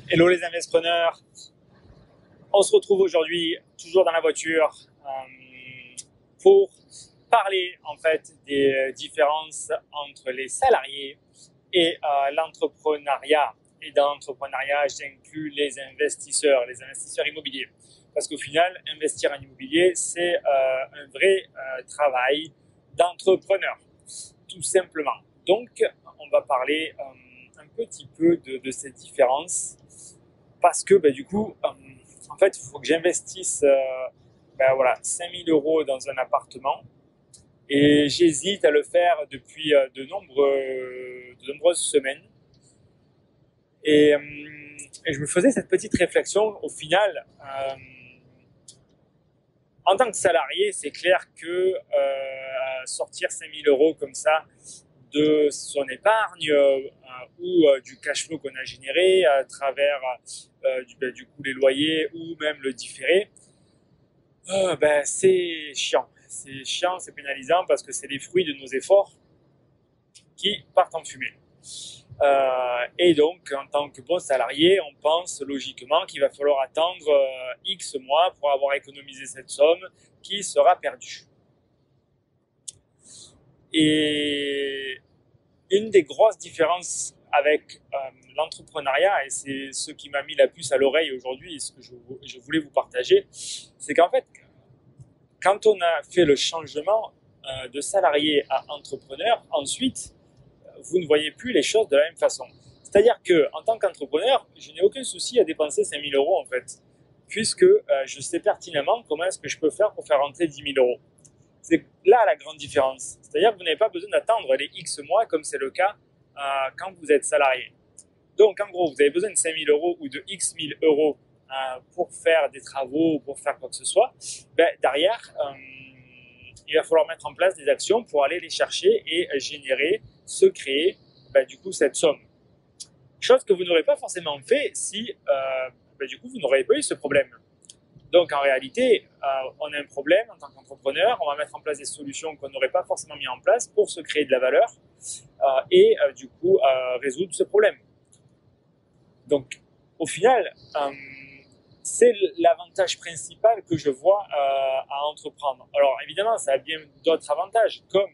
Hello les investisseurs, on se retrouve aujourd'hui toujours dans la voiture pour parler en fait des différences entre les salariés et l'entrepreneuriat. Et dans l'entrepreneuriat, j'inclus les investisseurs immobiliers. Parce qu'au final, investir en immobilier, c'est un vrai travail d'entrepreneur, tout simplement. Donc, on va parler un petit peu de cette différence parce que du coup, en fait, il faut que j'investisse 5 000 euros dans un appartement et j'hésite à le faire depuis de nombreuses semaines. Et je me faisais cette petite réflexion, au final, en tant que salarié, c'est clair que sortir 5 000 euros comme ça de son épargne ou du cash flow qu'on a généré à travers du coup les loyers ou même le différé, c'est chiant. C'est chiant, c'est pénalisant parce que c'est les fruits de nos efforts qui partent en fumée. Et donc, en tant que bon salarié, on pense logiquement qu'il va falloir attendre X mois pour avoir économisé cette somme qui sera perdue. Et une des grosses différences avec l'entrepreneuriat, et c'est ce qui m'a mis la puce à l'oreille aujourd'hui et ce que je voulais vous partager, c'est qu'en fait, quand on a fait le changement de salarié à entrepreneur, ensuite, vous ne voyez plus les choses de la même façon. C'est-à-dire que, en tant qu'entrepreneur, je n'ai aucun souci à dépenser 5 000 euros en fait, puisque je sais pertinemment comment est-ce que je peux faire pour faire rentrer 10 000 euros. C'est là la grande différence. C'est-à-dire que vous n'avez pas besoin d'attendre les X mois comme c'est le cas quand vous êtes salarié. Donc, en gros, vous avez besoin de 5 000 euros ou de X 1000 euros pour faire des travaux ou pour faire quoi que ce soit. Derrière, il va falloir mettre en place des actions pour aller les chercher et générer, se créer du coup cette somme. Chose que vous n'aurez pas forcément fait si du coup vous n'aurez pas eu ce problème. Donc en réalité, on a un problème en tant qu'entrepreneur, on va mettre en place des solutions qu'on n'aurait pas forcément mis en place pour se créer de la valeur et du coup résoudre ce problème. Donc au final, c'est l'avantage principal que je vois à entreprendre. Alors évidemment, ça a bien d'autres avantages, comme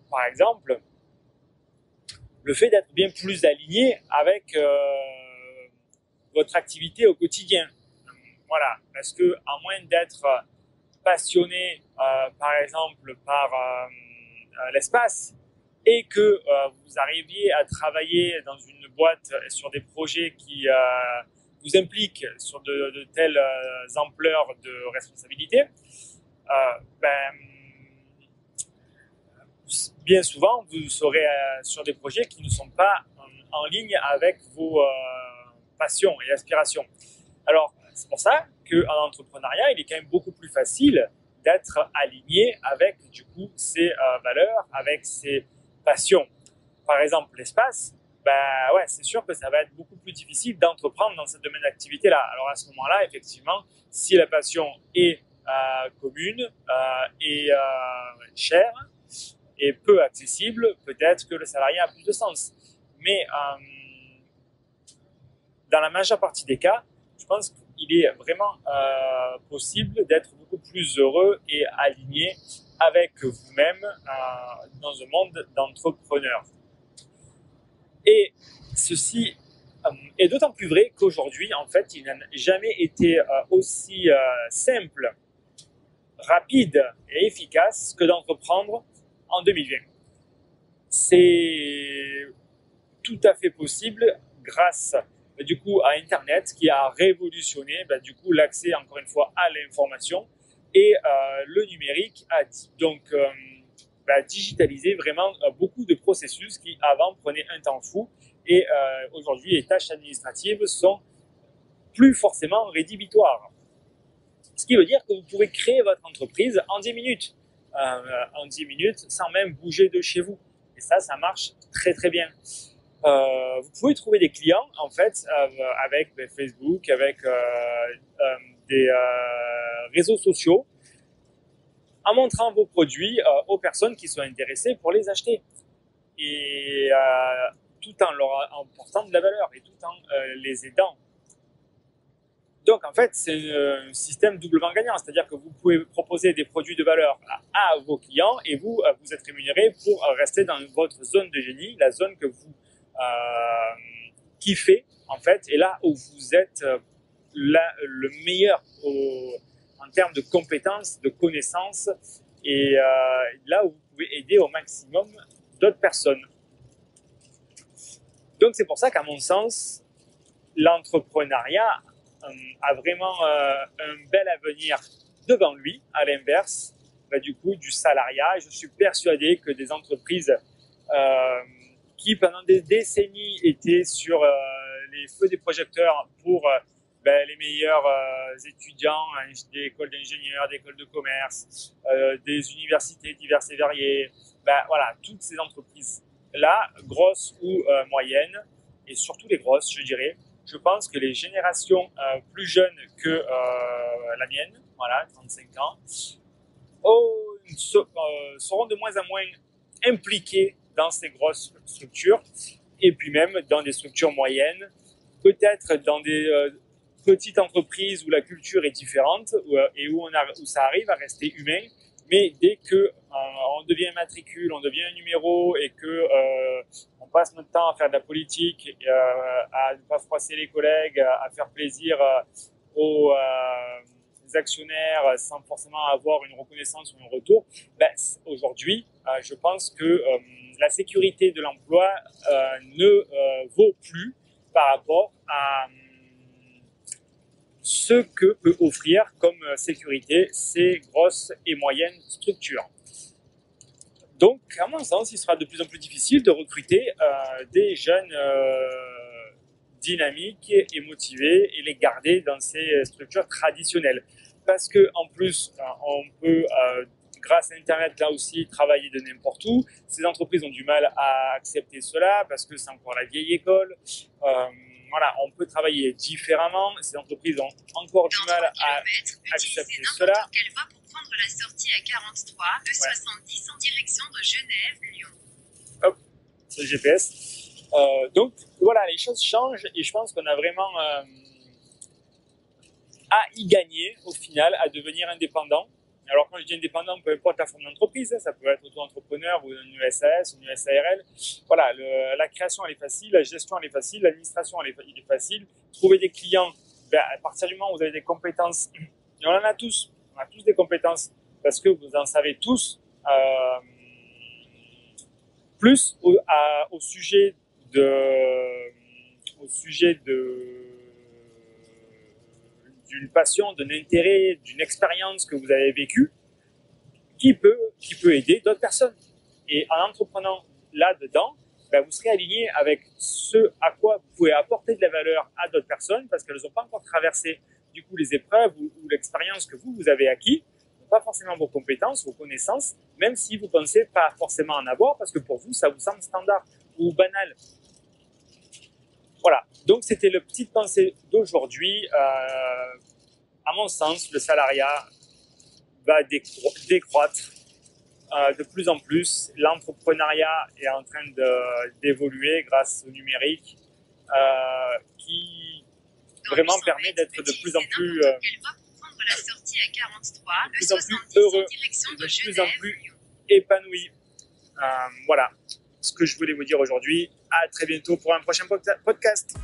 par exemple le fait d'être bien plus aligné avec votre activité au quotidien. Voilà, parce que à moins d'être passionné, par exemple, par l'espace, et que vous arriviez à travailler dans une boîte sur des projets qui vous impliquent sur de telles ampleurs de responsabilité, bien souvent, vous serez sur des projets qui ne sont pas en ligne avec vos passions et aspirations. Alors, c'est pour ça qu'en entrepreneuriat, il est quand même beaucoup plus facile d'être aligné avec, du coup, ses valeurs, avec ses passions. Par exemple, l'espace, c'est sûr que ça va être beaucoup plus difficile d'entreprendre dans ce domaine d'activité-là. Alors, à ce moment-là, effectivement, si la passion est commune et chère et peu accessible, peut-être que le salariat a plus de sens. Mais dans la majeure partie des cas, je pense qu'il est vraiment possible d'être beaucoup plus heureux et aligné avec vous-même dans un monde d'entrepreneurs. Et ceci est d'autant plus vrai qu'aujourd'hui, en fait, il n'a jamais été aussi simple, rapide et efficace que d'entreprendre en 2020. C'est tout à fait possible grâce du coup à Internet qui a révolutionné du coup l'accès encore une fois à l'information et le numérique a donc digitalisé vraiment beaucoup de processus qui avant prenaient un temps fou et aujourd'hui les tâches administratives sont plus forcément rédhibitoires. Ce qui veut dire que vous pouvez créer votre entreprise en 10 minutes. En 10 minutes sans même bouger de chez vous. Et ça marche très très bien. Vous pouvez trouver des clients en fait avec Facebook, avec des réseaux sociaux, en montrant vos produits aux personnes qui sont intéressées pour les acheter. Et tout en leur apportant de la valeur et tout en les aidant Donc, en fait, c'est un système doublement gagnant. C'est-à-dire que vous pouvez proposer des produits de valeur à vos clients et vous, vous êtes rémunéré pour rester dans votre zone de génie, la zone que vous kiffez, en fait, et là où vous êtes le meilleur en termes de compétences, de connaissances, et là où vous pouvez aider au maximum d'autres personnes. Donc, c'est pour ça qu'à mon sens, l'entrepreneuriat a vraiment un bel avenir devant lui, à l'inverse du coup du salariat. Je suis persuadé que des entreprises qui pendant des décennies étaient sur les feux des projecteurs pour les meilleurs étudiants des écoles d'ingénieurs, des écoles de commerce, des universités diverses et variées, voilà, toutes ces entreprises-là, grosses ou moyennes, et surtout les grosses, je dirais, je pense que les générations plus jeunes que la mienne, voilà, 35 ans, seront de moins en moins impliqués dans ces grosses structures, et puis même dans des structures moyennes, peut-être dans des petites entreprises où la culture est différente et où ça arrive à rester humain, mais dès que on devient un matricule, on devient un numéro et que on passe notre temps à faire de la politique, à ne pas froisser les collègues, à faire plaisir aux actionnaires sans forcément avoir une reconnaissance ou un retour, aujourd'hui, je pense que la sécurité de l'emploi ne vaut plus par rapport à ce que peut offrir comme sécurité ces grosses et moyennes structures. Donc, à mon sens, il sera de plus en plus difficile de recruter des jeunes dynamiques et motivés et les garder dans ces structures traditionnelles. Parce que en plus, on peut, grâce à Internet, là aussi, travailler de n'importe où. Ces entreprises ont du mal à accepter cela parce que c'est encore la vieille école. Voilà, on peut travailler différemment. Ces entreprises ont encore du mal à accepter cela. Quelle voie pour prendre la sortie à 43, 270 en direction de Genève, Lyon. Hop, c'est le GPS. Donc voilà, les choses changent et je pense qu'on a vraiment à y gagner au final, à devenir indépendant. Alors quand je dis indépendant, peu importe la forme d'entreprise, ça peut être auto-entrepreneur ou une SAS, une SARL. Voilà, la création elle est facile, la gestion elle est facile, l'administration elle est facile. Trouver des clients, à partir du moment où vous avez des compétences, et on en a tous des compétences parce que vous en savez tous plus au sujet d'une passion, d'un intérêt, d'une expérience que vous avez vécue, qui peut aider d'autres personnes. Et en entreprenant là-dedans, vous serez aligné avec ce à quoi vous pouvez apporter de la valeur à d'autres personnes parce qu'elles n'ont pas encore traversé du coup les épreuves ou l'expérience que vous avez acquis, pas forcément vos compétences, vos connaissances, même si vous pensez pas forcément en avoir parce que pour vous, ça vous semble standard ou banal. Voilà, donc c'était le petit pensée d'aujourd'hui. À mon sens, le salariat va décroître de plus en plus. L'entrepreneuriat est en train d'évoluer grâce au numérique qui vraiment permet d'être de plus en plus la sortie à 43, de plus en plus heureux, de plus en plus épanoui. Voilà ce que je voulais vous dire aujourd'hui. À très bientôt pour un prochain podcast.